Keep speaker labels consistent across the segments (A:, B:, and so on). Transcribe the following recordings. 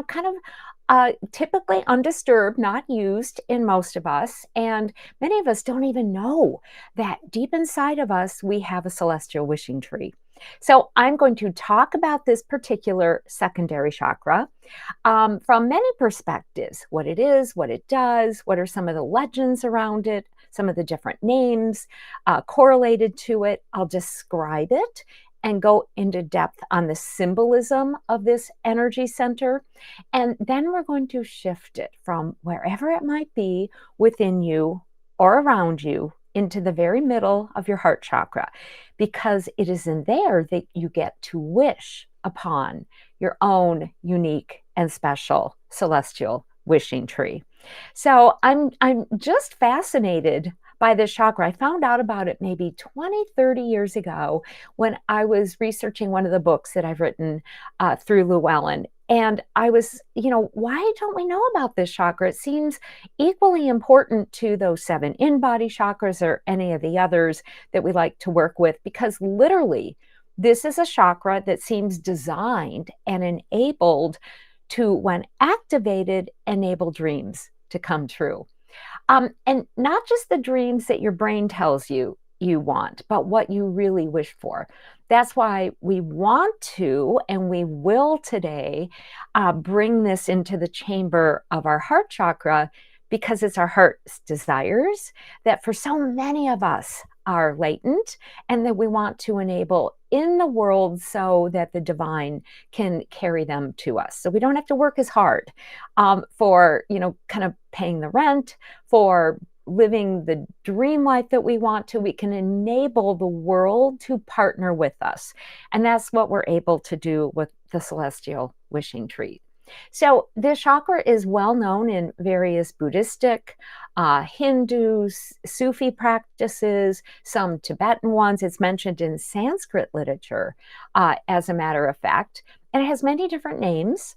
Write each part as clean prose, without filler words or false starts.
A: kind of typically undisturbed, not used in most of us. And many of us don't even know that deep inside of us, we have a celestial wishing tree. So I'm going to talk about this particular secondary chakra from many perspectives: what it is, what it does, what are some of the legends around it, some of the different names correlated to it. I'll describe it and go into depth on the symbolism of this energy center. And then we're going to shift it from wherever it might be within you or around you into the very middle of your heart chakra, because it is in there that you get to wish upon your own unique and special celestial wishing tree. So I'm just fascinated by this chakra. I found out about it maybe 20, 30 years ago when I was researching one of the books that I've written through Llewellyn. And I was, why don't we know about this chakra? It seems equally important to those 7 in-body chakras or any of the others that we like to work with, because literally this is a chakra that seems designed and enabled to, when activated, enable dreams to come true. And not just the dreams that your brain tells you you want, but what you really wish for. That's why we want to, and we will today, bring this into the chamber of our heart chakra, because it's our heart's desires that for so many of us are latent and that we want to enable in the world so that the divine can carry them to us. So we don't have to work as hard for, kind of paying the rent, for living the dream life that we want to. We can enable the world to partner with us. And that's what we're able to do with the celestial wishing tree. So this chakra is well known in various Buddhistic, Hindu, Sufi practices, some Tibetan ones. It's mentioned in Sanskrit literature, as a matter of fact, and it has many different names.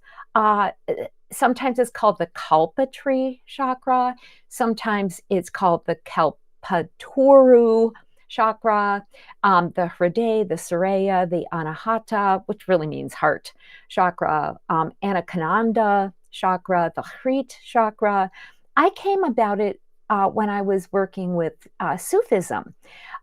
A: Sometimes it's called the Kalpa tree chakra. Sometimes it's called the Kalpataru chakra, the Hriday, the Surya, the Anahata, which really means heart chakra, Anakonda chakra, the Hrit chakra. I came about it when I was working with Sufism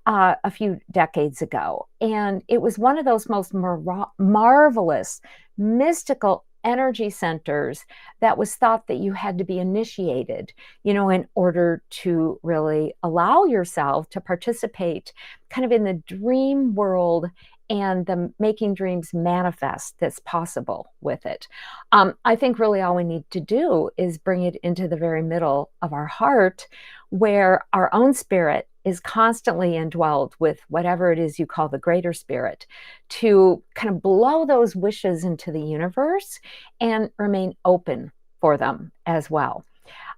A: a few decades ago. And it was one of those most marvelous, mystical energy centers that was thought that you had to be initiated, in order to really allow yourself to participate kind of in the dream world and the making dreams manifest that's possible with it. I think really all we need to do is bring it into the very middle of our heart, where our own spirit is constantly indwelled with whatever it is you call the greater spirit, to kind of blow those wishes into the universe and remain open for them as well.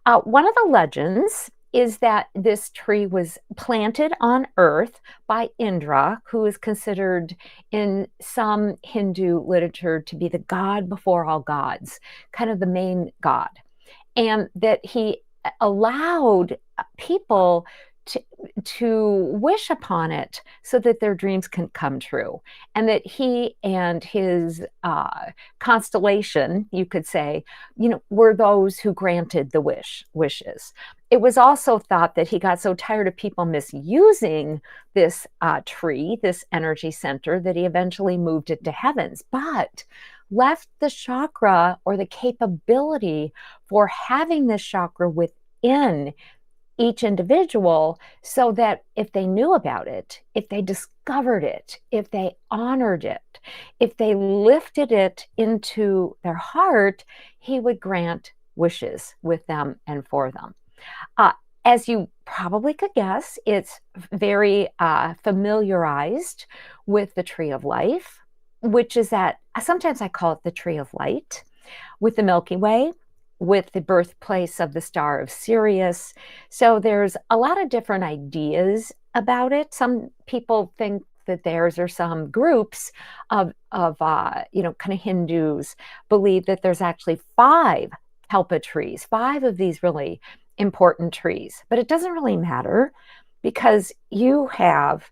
A: One of the legends is that this tree was planted on earth by Indra, who is considered in some Hindu literature to be the god before all gods, kind of the main god, and that he allowed people to wish upon it so that their dreams can come true, and that he and his constellation, you could say, were those who granted the wishes. It was also thought that he got so tired of people misusing this tree, this energy center, that he eventually moved it to heavens, but left the chakra, or the capability for having this chakra within each individual, so that if they knew about it, if they discovered it, if they honored it, if they lifted it into their heart, he would grant wishes with them and for them. As you probably could guess, it's very familiarized with the tree of life, which is that sometimes I call it the tree of light, with the Milky Way, with the birthplace of the star of Sirius. So there's a lot of different ideas about it. Some people think that theirs, or some groups of kind of Hindus believe that there's actually 5 Kalpa trees, 5 of these really important trees. But it doesn't really matter, because you have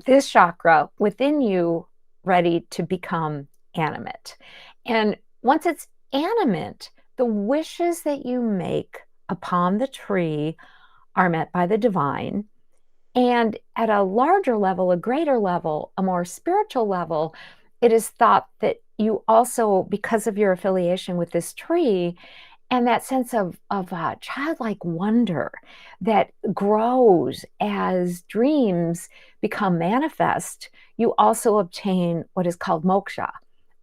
A: this chakra within you ready to become animate. And once it's animate, the wishes that you make upon the tree are met by the divine. And at a larger level, a greater level, a more spiritual level, it is thought that you also, because of your affiliation with this tree, and that sense of childlike wonder that grows as dreams become manifest, you also obtain what is called moksha,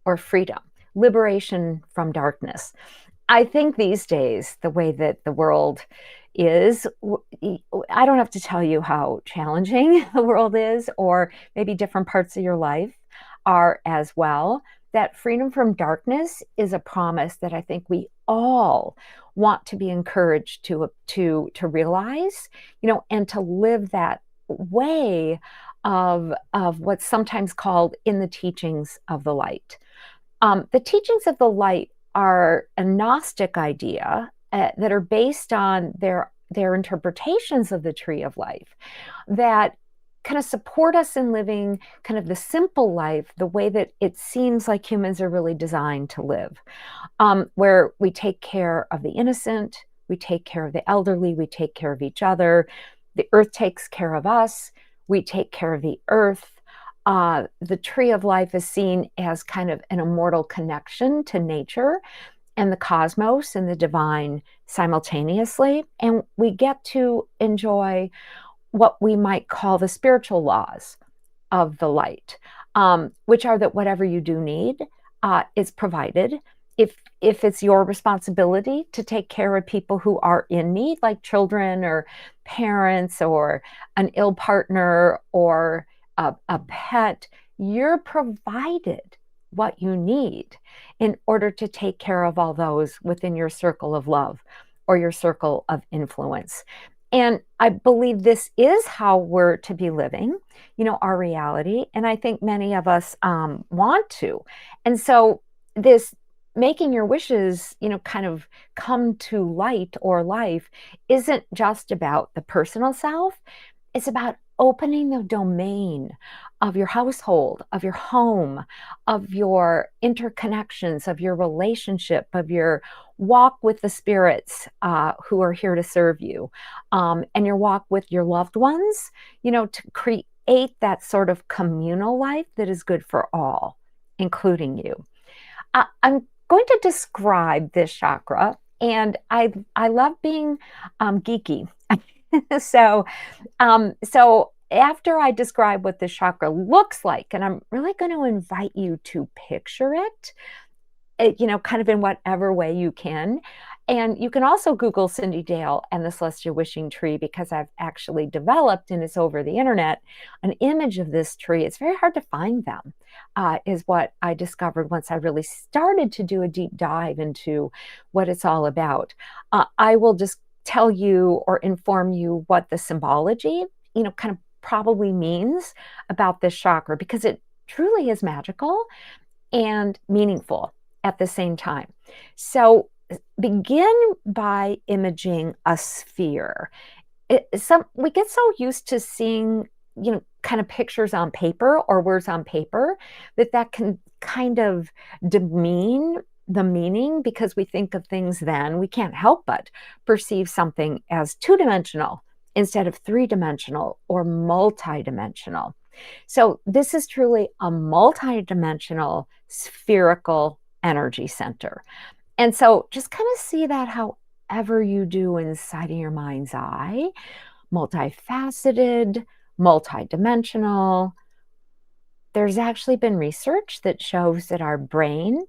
A: or freedom, liberation from darkness. I think these days, the way that the world is, I don't have to tell you how challenging the world is, or maybe different parts of your life are as well. That freedom from darkness is a promise that I think we all want to be encouraged to realize, and to live that way of what's sometimes called in the teachings of the light. The teachings of the light are a Gnostic idea that are based on their interpretations of the tree of life that kind of support us in living kind of the simple life, the way that it seems like humans are really designed to live, where we take care of the innocent, we take care of the elderly, we take care of each other, the earth takes care of us, we take care of the earth. The tree of life is seen as kind of an immortal connection to nature and the cosmos and the divine simultaneously. And we get to enjoy what we might call the spiritual laws of the light, which are that whatever you do need is provided. If it's your responsibility to take care of people who are in need, like children or parents or an ill partner or a pet, you're provided what you need in order to take care of all those within your circle of love or your circle of influence. And I believe this is how we're to be living, our reality. And I think many of us want to. And so this making your wishes, kind of come to light or life isn't just about the personal self. It's about opening the domain of your household, of your home, of your interconnections, of your relationship, of your walk with the spirits who are here to serve you, and your walk with your loved ones, to create that sort of communal life that is good for all, including you. I'm going to describe this chakra, and I love being geeky. So after I describe what this chakra looks like, and I'm really going to invite you to picture it, kind of in whatever way you can. And you can also Google Cyndi Dale and the Celestial Wishing Tree, because I've actually developed, and it's over the internet, an image of this tree. It's very hard to find them, is what I discovered once I really started to do a deep dive into what it's all about. I will just tell you or inform you what the symbology, kind of probably means about this chakra, because it truly is magical and meaningful at the same time. So begin by imaging a sphere. We get so used to seeing, kind of pictures on paper or words on paper that can kind of demean the meaning, because we think of things then, we can't help but perceive something as two-dimensional instead of three-dimensional or multi-dimensional. So this is truly a multi-dimensional spherical energy center. And so just kind of see that however you do inside of your mind's eye, multifaceted, multi-dimensional. There's actually been research that shows that our brain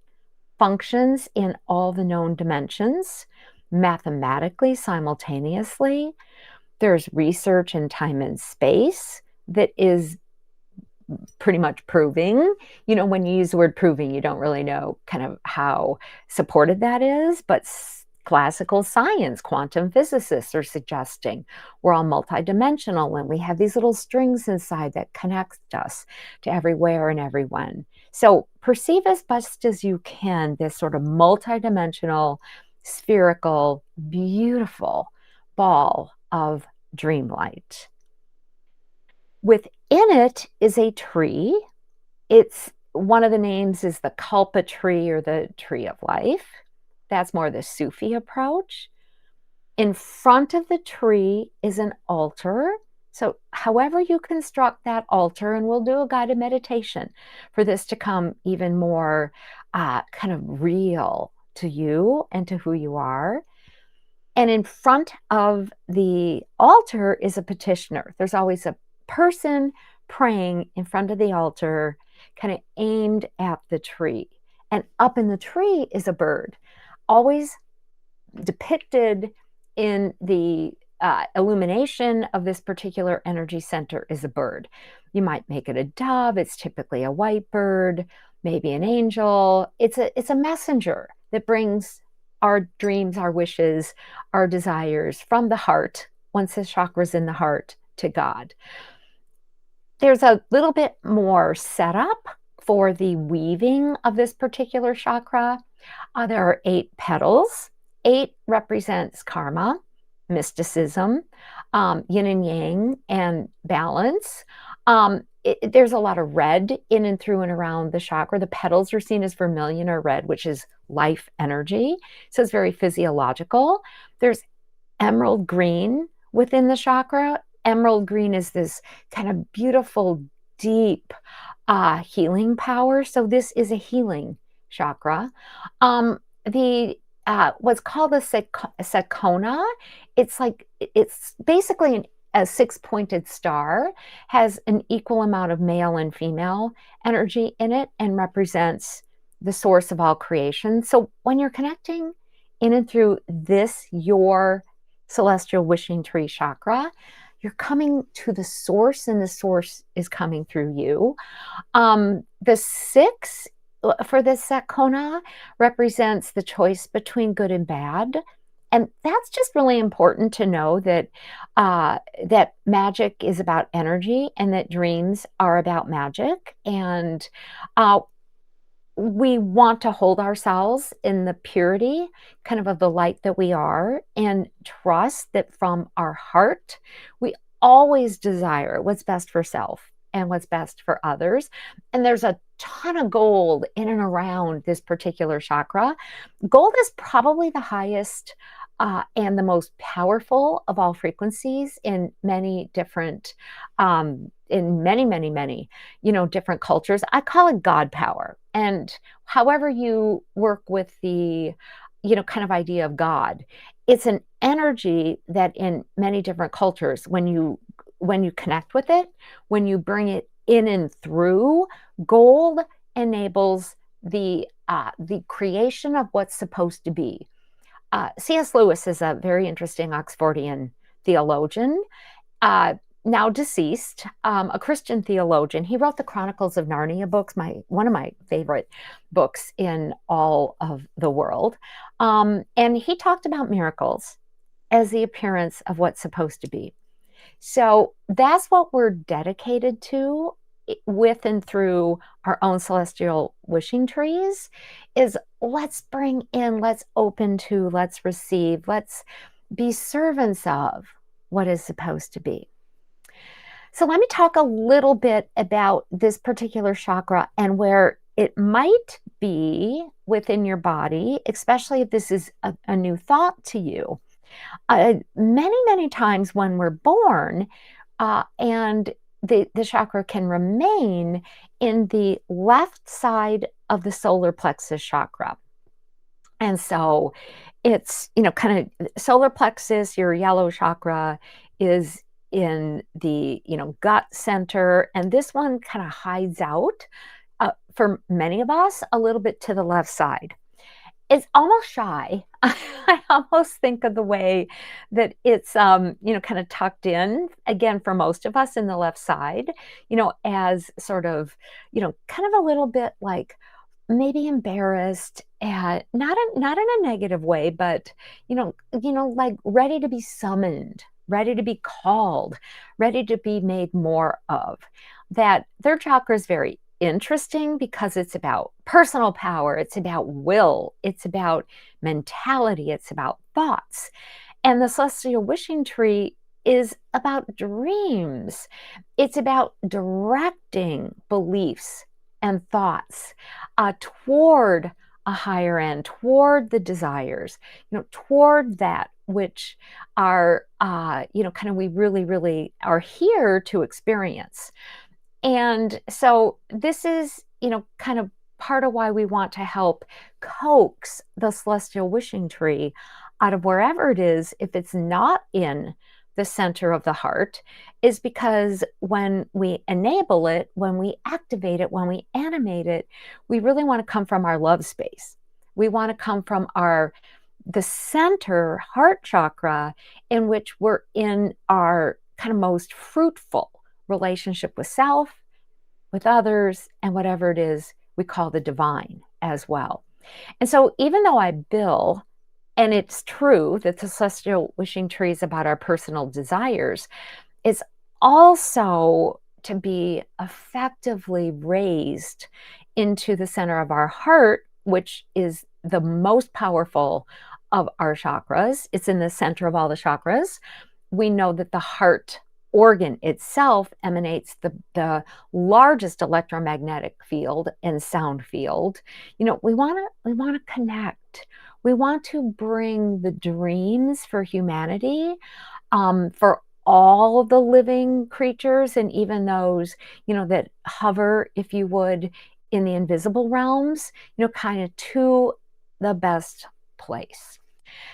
A: functions in all the known dimensions mathematically simultaneously. There's research in time and space that is pretty much proving, when you use the word proving, you don't really know kind of how supported that is, but classical science, quantum physicists are suggesting we're all multidimensional, and we have these little strings inside that connect us to everywhere and everyone. So perceive as best as you can this sort of multidimensional, spherical, beautiful ball of dream light. Within it is a tree. It's one of the names is the kalpa tree, or the tree of life. That's more the Sufi approach. In front of the tree is an altar. So, however you construct that altar, and we'll do a guided meditation for this to come even more kind of real to you and to who you are. And in front of the altar is a petitioner. There's always a person praying in front of the altar, kind of aimed at the tree. And up in the tree is a bird, always depicted in the illumination of this particular energy center is a bird. You might make it a dove. It's typically a white bird, maybe an angel. It's a messenger that brings our dreams, our wishes, our desires from the heart, once the chakra's in the heart, to God. There's a little bit more setup for the weaving of this particular chakra. There are 8 petals. 8 represents karma, mysticism, yin and yang, and balance. There's a lot of red in and through and around the chakra. The petals are seen as vermilion or red, which is life energy. So it's very physiological. There's emerald green within the chakra. Emerald green is this kind of beautiful, deep healing power. So this is a healing chakra. What's called the sakona, it's basically a 6-pointed star, has an equal amount of male and female energy in it, and represents the source of all creation. So when you're connecting in and through this, your celestial wishing tree chakra, you're coming to the source, and the source is coming through you. The 6 for the sakona represents the choice between good and bad. And that's just really important to know, that that magic is about energy, and that dreams are about magic. And we want to hold ourselves in the purity kind of the light that we are, and trust that from our heart, we always desire what's best for self and what's best for others. And there's a ton of gold in and around this particular chakra. Gold is probably the highest and the most powerful of all frequencies in many different, many, different cultures. I call it God power. And however you work with the, kind of idea of God, it's an energy that in many different cultures, when you connect with it, when you bring it in and through, gold enables the creation of what's supposed to be. C.S. Lewis is a very interesting Oxfordian theologian, now deceased, a Christian theologian. He wrote the Chronicles of Narnia books, one of my favorite books in all of the world. And he talked about miracles as the appearance of what's supposed to be. So that's what we're dedicated to with and through our own celestial wishing trees, is let's bring in, let's open to, let's receive, let's be servants of what is supposed to be. So let me talk a little bit about this particular chakra and where it might be within your body, especially if this is a new thought to you. Many times when we're born, and the chakra can remain in the left side of the solar plexus chakra. And so it's, kind of solar plexus, your yellow chakra, is in the, gut center. And this one kind of hides out, for many of us, a little bit to the left side. It's almost shy. I almost think of the way that it's, kind of tucked in, again, for most of us in the left side, as sort of, kind of a little bit like maybe embarrassed, not in a negative way, but, like ready to be summoned, ready to be called, ready to be made more of. That third chakra is very interesting because it's about personal power, it's about will, it's about mentality, it's about thoughts. And the celestial wishing tree is about dreams. It's about directing beliefs and thoughts toward a higher end, toward the desires, toward that which are, kind of we really, really are here to experience. And so this is, kind of part of why we want to help coax the celestial wishing tree out of wherever it is, if it's not in the center of the heart, is because when we enable it, when we activate it, when we animate it, we really want to come from our love space. We want to come from the center heart chakra, in which we're in our kind of most fruitful relationship with self, with others, and whatever it is we call the divine as well. And so even though I bill, and it's true that the celestial wishing tree is about our personal desires, it's also to be effectively raised into the center of our heart, which is the most powerful of our chakras. It's in the center of all the chakras. We know that the heart organ itself emanates the largest electromagnetic field and sound field. We want to connect. We want to bring the dreams for humanity, for all the living creatures, and even those, that hover, if you would, in the invisible realms, kind of to the best place.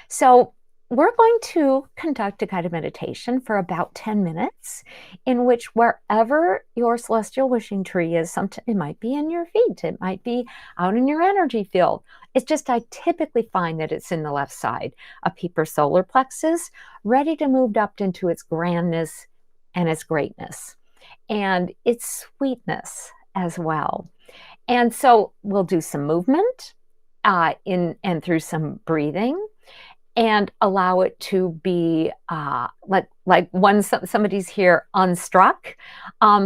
A: So we're going to conduct a guided meditation for about 10 minutes, in which wherever your celestial wishing tree is, it might be in your feet, it might be out in your energy field. It's just, I typically find that it's in the left side, a peeper solar plexus, ready to move up into its grandness and its greatness and its sweetness as well. And so we'll do some movement in and through some breathing, and allow it to be like when somebody's here unstruck,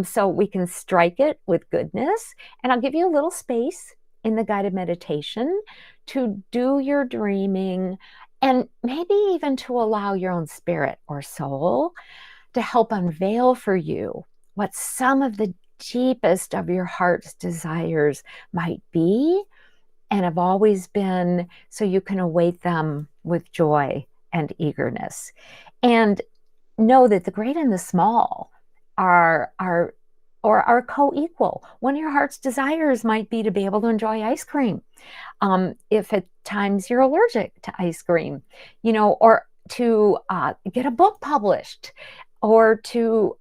A: so we can strike it with goodness. And I'll give you a little space in the guided meditation to do your dreaming, and maybe even to allow your own spirit or soul to help unveil for you what some of the deepest of your heart's desires might be and have always been, so you can await them with joy and eagerness. And know that the great and the small are co-equal. One of your heart's desires might be to be able to enjoy ice cream. If at times you're allergic to ice cream, or to get a book published, or to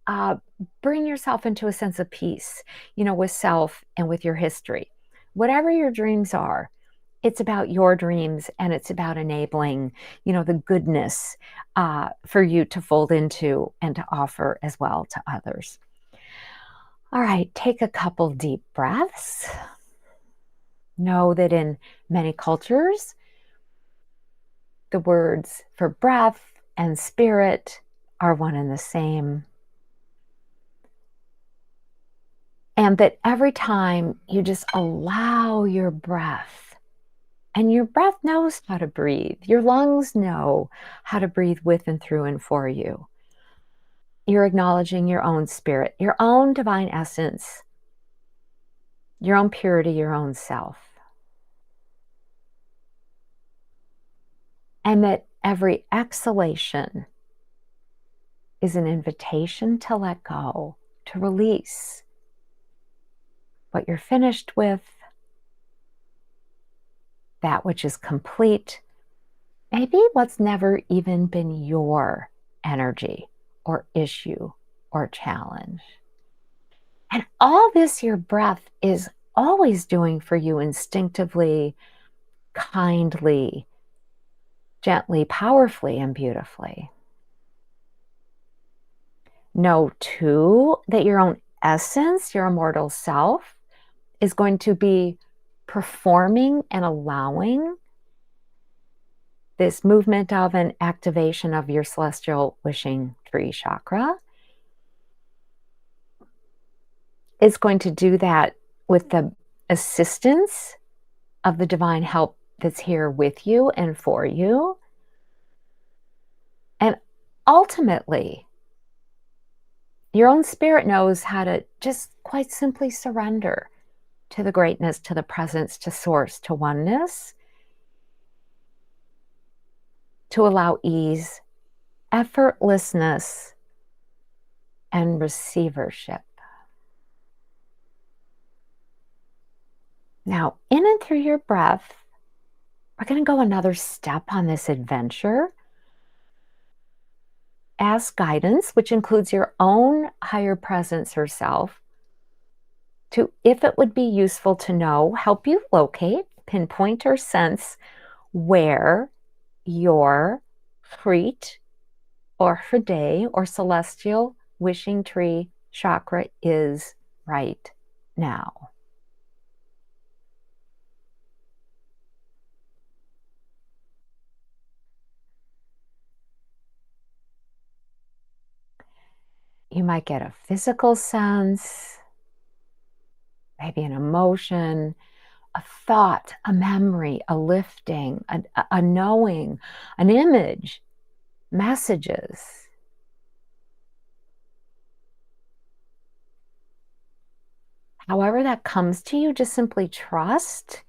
A: bring yourself into a sense of peace, with self and with your history. Whatever your dreams are, it's about your dreams, and it's about enabling, the goodness for you to fold into and to offer as well to others. All right, take a couple deep breaths. Know that in many cultures, the words for breath and spirit are one and the same. And that every time you just allow your breath, and your breath knows how to breathe, your lungs know how to breathe with and through and for you. You're acknowledging your own spirit, your own divine essence, your own purity, your own self. And that every exhalation is an invitation to let go, to release what you're finished with, that which is complete, maybe what's never even been your energy or issue or challenge. And all this your breath is always doing for you instinctively, kindly, gently, powerfully, and beautifully. Know too that your own essence, your immortal self, is going to be performing and allowing this movement of an activation of your celestial wishing tree chakra. It's going to do that with the assistance of the divine help that's here with you and for you. And ultimately, your own spirit knows how to just quite simply surrender to the greatness, to the presence, to source, to oneness, to allow ease, effortlessness, and receivership. Now, in and through your breath, we're going to go another step on this adventure. Ask guidance, which includes your own higher presence or self, to, if it would be useful to know, help you locate, pinpoint, or sense where your Crete or Hriday or celestial wishing tree chakra is right now. You might get a physical sense, maybe an emotion, a thought, a memory, a lifting, a knowing, an image, messages. However that comes to you, just simply trust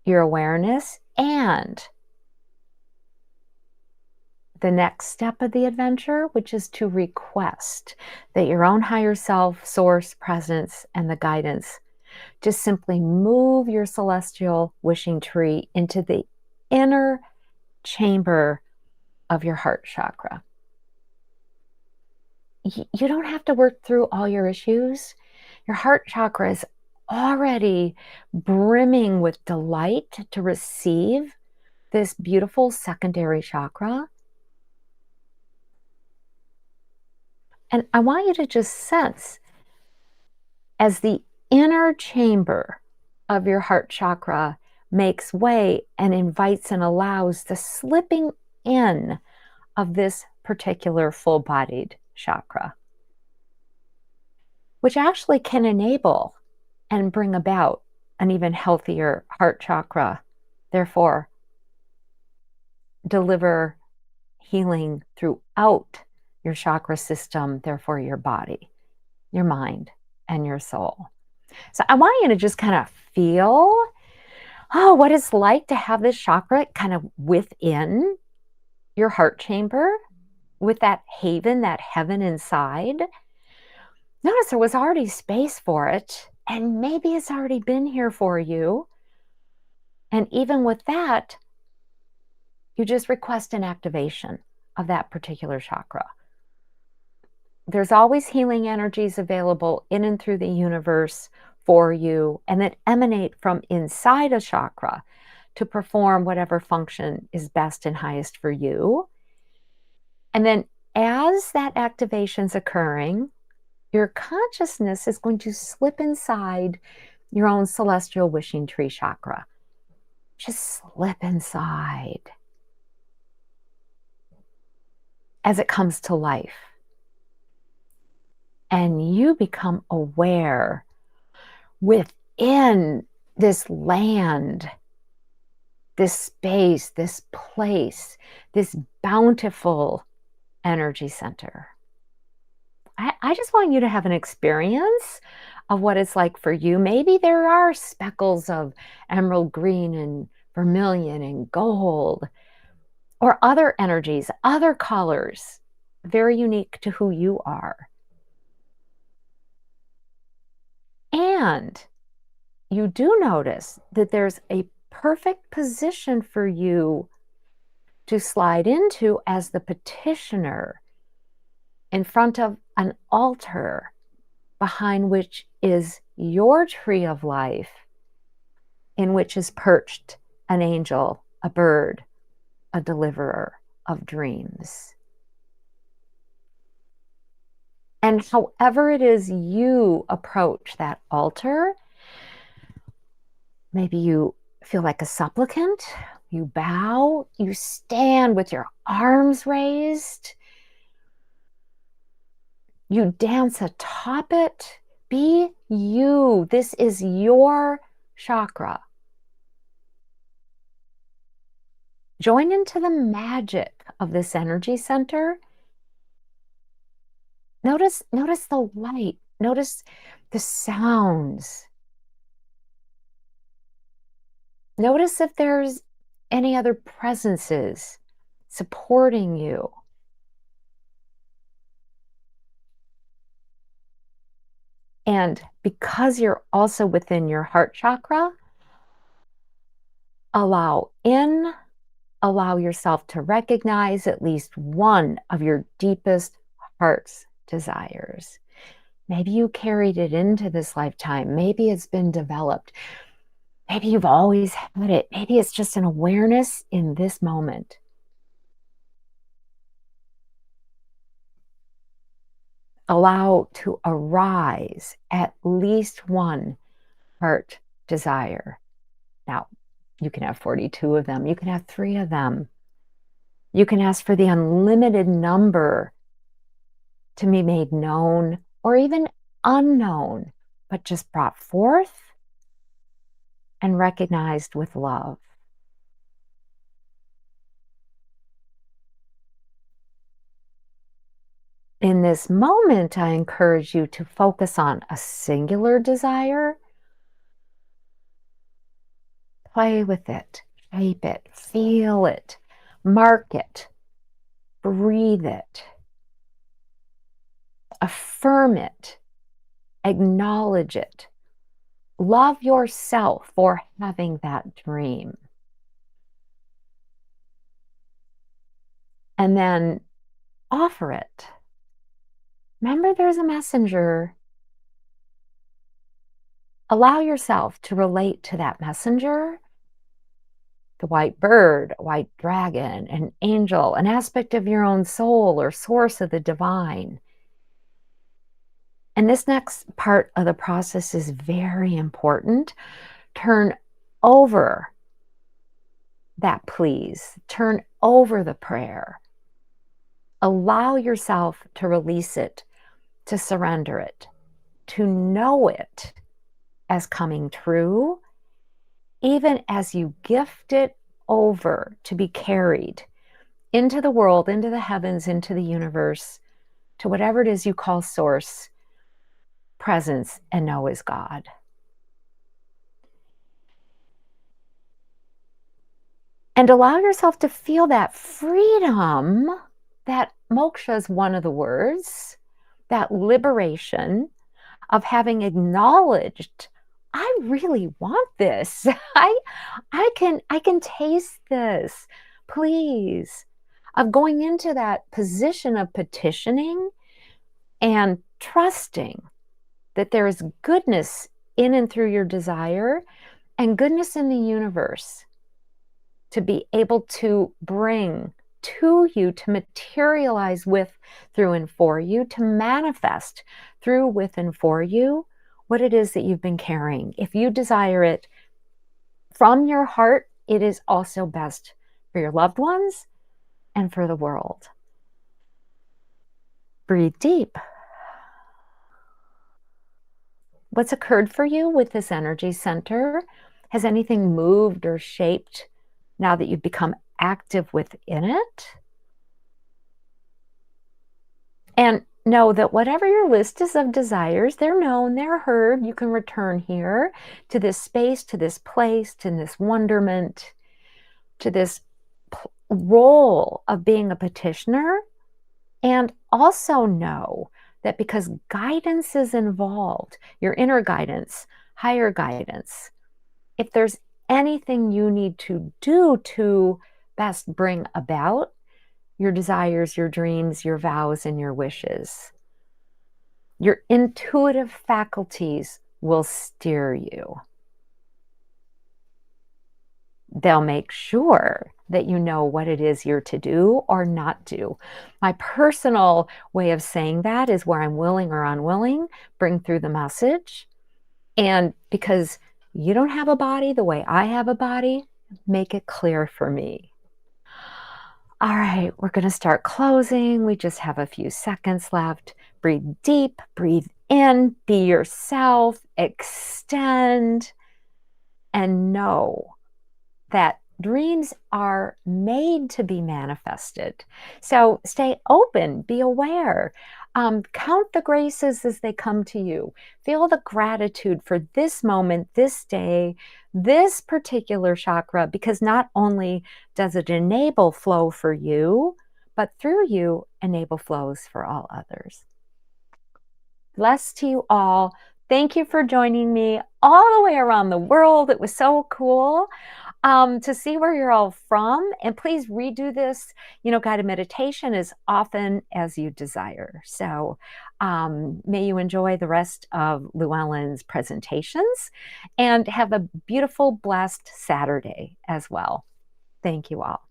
A: your awareness and the next step of the adventure, which is to request that your own higher self, source, presence, and the guidance just simply move your celestial wishing tree into the inner chamber of your heart chakra. You don't have to work through all your issues. Your heart chakra is already brimming with delight to receive this beautiful secondary chakra. And I want you to just sense as the inner chamber of your heart chakra makes way and invites and allows the slipping in of this particular full-bodied chakra, which actually can enable and bring about an even healthier heart chakra, therefore deliver healing throughout your chakra system, therefore your body, your mind, and your soul. So I want you to just kind of feel, what it's like to have this chakra kind of within your heart chamber with that haven, that heaven inside. Notice there was already space for it, and maybe it's already been here for you. And even with that, you just request an activation of that particular chakra. There's always healing energies available in and through the universe for you, and that emanate from inside a chakra to perform whatever function is best and highest for you. And then as that activation's occurring, your consciousness is going to slip inside your own celestial wishing tree chakra. Just slip inside as it comes to life. And you become aware within this land, this space, this place, this bountiful energy center. I just want you to have an experience of what it's like for you. Maybe there are speckles of emerald green and vermilion and gold, or other energies, other colors, very unique to who you are. And you do notice that there's a perfect position for you to slide into as the petitioner in front of an altar behind which is your tree of life, in which is perched an angel, a bird, a deliverer of dreams. And however it is you approach that altar, maybe you feel like a supplicant, you bow, you stand with your arms raised, you dance atop it. Be you. This is your chakra. Join into the magic of this energy center. Notice the light. Notice the sounds. Notice if there's any other presences supporting you. And because you're also within your heart chakra, allow in, allow yourself to recognize at least one of your deepest heart's desires. Maybe you carried it into this lifetime. Maybe it's been developed. Maybe you've always had it. Maybe it's just an awareness in this moment. Allow to arise at least one heart desire. Now, you can have 42 of them. You can have 3 of them. You can ask for the unlimited number to be made known or even unknown, but just brought forth and recognized with love. In this moment, I encourage you to focus on a singular desire. Play with it, shape it, feel it, mark it, breathe it, affirm it, acknowledge it. Love yourself for having that dream. And then offer it. Remember, there's a messenger. Allow yourself to relate to that messenger, the white bird, a white dragon, an angel, an aspect of your own soul or source of the divine. And this next part of the process is very important. Turn over that please, turn over the prayer. Allow yourself to release it, to surrender it, to know it as coming true, even as you gift it over to be carried into the world, into the heavens, into the universe, to whatever it is you call source, presence, and know is God. And allow yourself to feel that freedom, that moksha is one of the words, that liberation of having acknowledged, I really want this. I can taste this. Please. Of going into that position of petitioning and trusting that there is goodness in and through your desire and goodness in the universe to be able to bring to you, to materialize with, through, and for you, to manifest through, with, and for you what it is that you've been carrying. If you desire it from your heart, it is also best for your loved ones and for the world. Breathe deep. What's occurred for you with this energy center? Has anything moved or shaped now that you've become active within it? And know that whatever your list is of desires, they're known, they're heard. You can return here to this space, to this place, to this wonderment, to this role of being a petitioner. And also know that because guidance is involved, your inner guidance, higher guidance, if there's anything you need to do to best bring about your desires, your dreams, your vows, and your wishes, your intuitive faculties will steer you. They'll make sure that you know what it is you're to do or not do. My personal way of saying that is where I'm willing or unwilling, bring through the message. And because you don't have a body the way I have a body, make it clear for me. All right, we're going to start closing. We just have a few seconds left. Breathe deep, breathe in, be yourself, extend, and know that dreams are made to be manifested. So stay open, be aware. Count the graces as they come to you. Feel the gratitude for this moment, this day, this particular chakra, because not only does it enable flow for you, but through you, enable flows for all others. Bless to you all. Thank you for joining me all the way around the world. It was so cool to see where you're all from. And please redo this, guided meditation as often as you desire. So may you enjoy the rest of Llewellyn's presentations and have a beautiful, blessed Saturday as well. Thank you all.